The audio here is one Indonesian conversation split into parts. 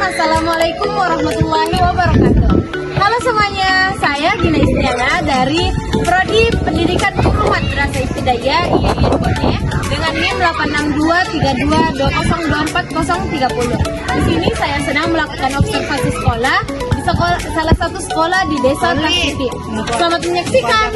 Assalamualaikum warahmatullahi wabarakatuh. Halo semuanya, saya Gina Istiana dari Prodi Pendidikan Guru Madrasah Ibtidaiyah IAIN dengan NIM 86232202430. Di sini saya sedang melakukan observasi sekolah di salah satu sekolah di Desa Tasiti. Selamat menyaksikan.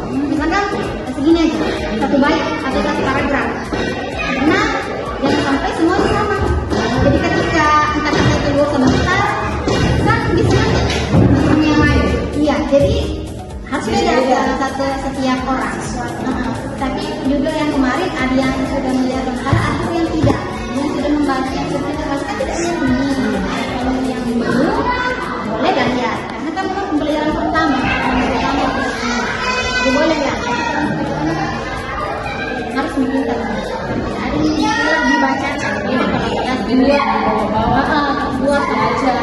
Misalkan segini aja, satu bait atau satu paragraf. Karena jangan sampai semua sama. Jadi ketika kata keluar sebentar, kan bisa yang lain. Iya, jadi harus beda satu setiap orang. Tapi juga yang kemarin ada yang sudah melihat hal, ada yang tidak, yang sudah membaca, yang sudah membaca tidak ini. Kalau yang belum boleh lihat, karena kan pembelajaran pertama. Boleh ya, harus diminta. Ada yang dibaca, ini buat aja.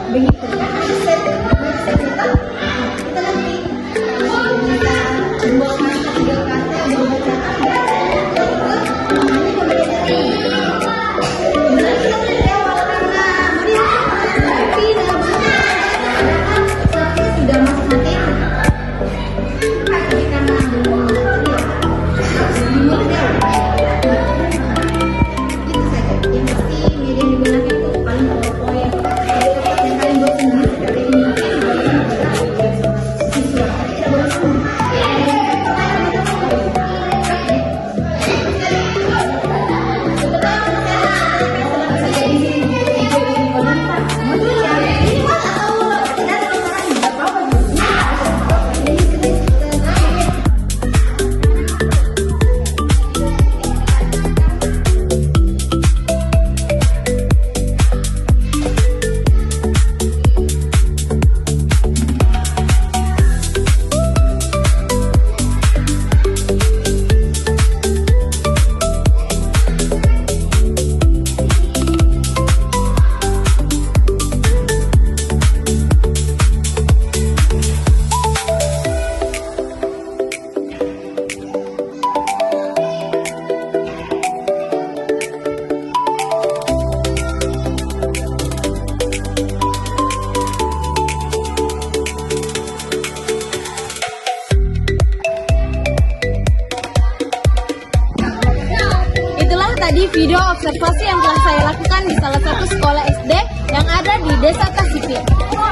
Begitu. Kita nanti dua kata tiga kata baca. Sudah masuk materi. Tapi karena belum itu saja. Yang pasti media yang digunakan itu paling powerpoint. Tadi video observasi yang telah saya lakukan di salah satu sekolah SD yang ada di Desa Tasipir.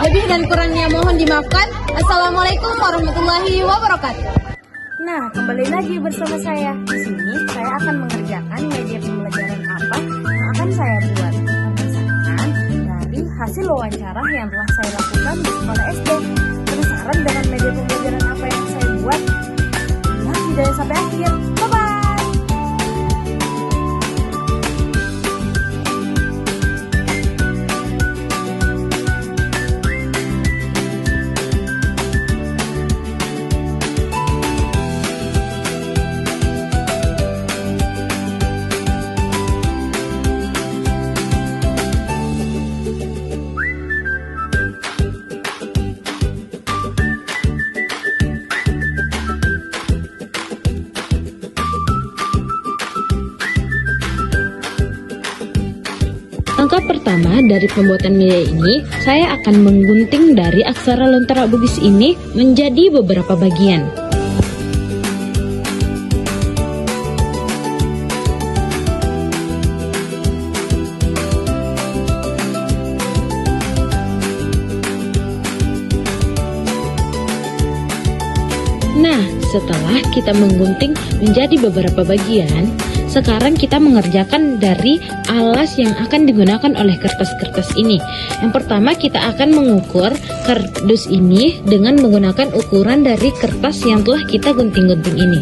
Lebih dan kurangnya mohon dimaafkan. Assalamualaikum warahmatullahi wabarakatuh. Nah, kembali lagi bersama saya. Di sini saya akan mengerjakan media pembelajaran apa yang akan saya buat berdasarkan dari hasil wawancara yang telah saya lakukan di sekolah SD. Penasaran dengan media pembelajaran apa yang saya buat? Lihat videonya sampai akhir. Bye-bye! Langkah pertama dari pembuatan media ini, saya akan menggunting dari aksara Lontara Bugis ini menjadi beberapa bagian. Nah, setelah kita menggunting menjadi beberapa bagian, sekarang kita mengerjakan dari alas yang akan digunakan oleh kertas-kertas ini. Yang pertama, kita akan mengukur kardus ini dengan menggunakan ukuran dari kertas yang telah kita gunting-gunting ini.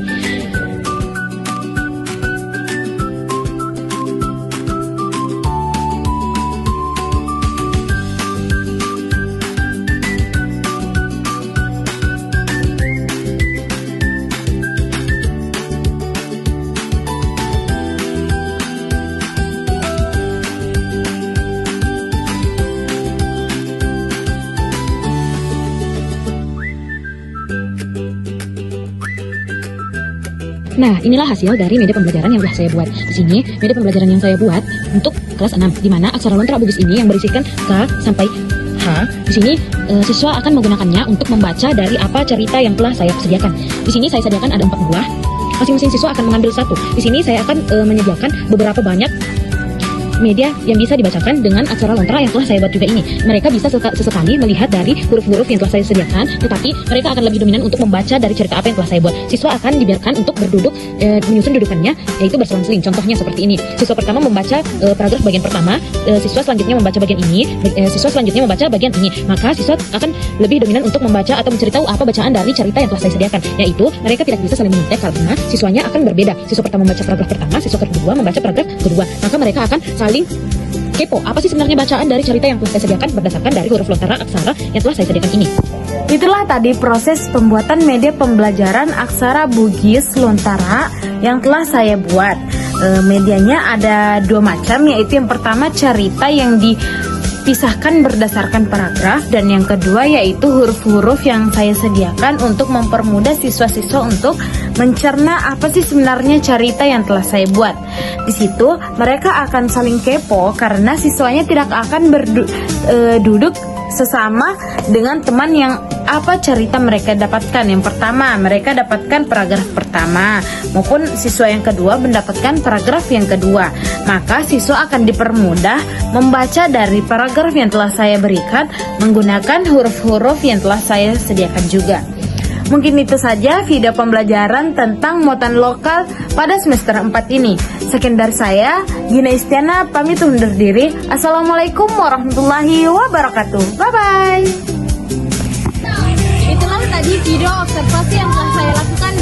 Nah, inilah hasil dari media pembelajaran yang telah saya buat. Di sini, media pembelajaran yang saya buat untuk kelas 6, di mana aksara Lontara Bugis ini yang berisikan K sampai H. Di sini, siswa akan menggunakannya untuk membaca dari apa cerita yang telah saya sediakan. Di sini saya sediakan ada 4 buah. Masing-masing siswa akan mengambil satu. Di sini saya akan menyediakan beberapa banyak media yang bisa dibacakan dengan aksara Lontara yang telah saya buat juga ini. Mereka bisa sesekali melihat dari huruf-huruf yang telah saya sediakan, tetapi mereka akan lebih dominan untuk membaca dari cerita apa yang telah saya buat. Siswa akan dibiarkan untuk berduduk, menyusun dudukannya, yaitu berselang-seling. Contohnya seperti ini. Siswa pertama membaca paragraf bagian pertama, siswa selanjutnya membaca bagian ini, siswa selanjutnya membaca bagian ini. Maka siswa akan lebih dominan untuk membaca atau menceritakan apa bacaan dari cerita yang telah saya sediakan, yaitu mereka tidak bisa saling mengontek karena siswanya akan berbeda. Siswa pertama membaca paragraf pertama, siswa kedua membaca paragraf kedua. Maka mereka akan saling kepo, apa sih sebenarnya bacaan dari cerita yang telah saya sediakan berdasarkan dari huruf Lontara aksara yang telah saya sediakan ini. Itulah tadi proses pembuatan media pembelajaran aksara Bugis Lontara yang telah saya buat. Medianya ada 2 macam, yaitu yang pertama cerita yang dipisahkan berdasarkan paragraf, dan yang kedua yaitu huruf-huruf yang saya sediakan untuk mempermudah siswa-siswa untuk mencerna apa sih sebenarnya cerita yang telah saya buat. Di situ mereka akan saling kepo karena siswanya tidak akan duduk sesama dengan teman yang apa cerita mereka dapatkan. Yang pertama, mereka dapatkan paragraf pertama, maupun siswa yang kedua mendapatkan paragraf yang kedua. Maka siswa akan dipermudah membaca dari paragraf yang telah saya berikan menggunakan huruf-huruf yang telah saya sediakan juga. Mungkin itu saja video pembelajaran tentang muatan lokal pada semester 4 ini. Sekian dari saya, Gina Istiana, pamit undur diri. Assalamualaikum warahmatullahi wabarakatuh. Bye-bye. Itulah tadi video observasi yang telah saya lakukan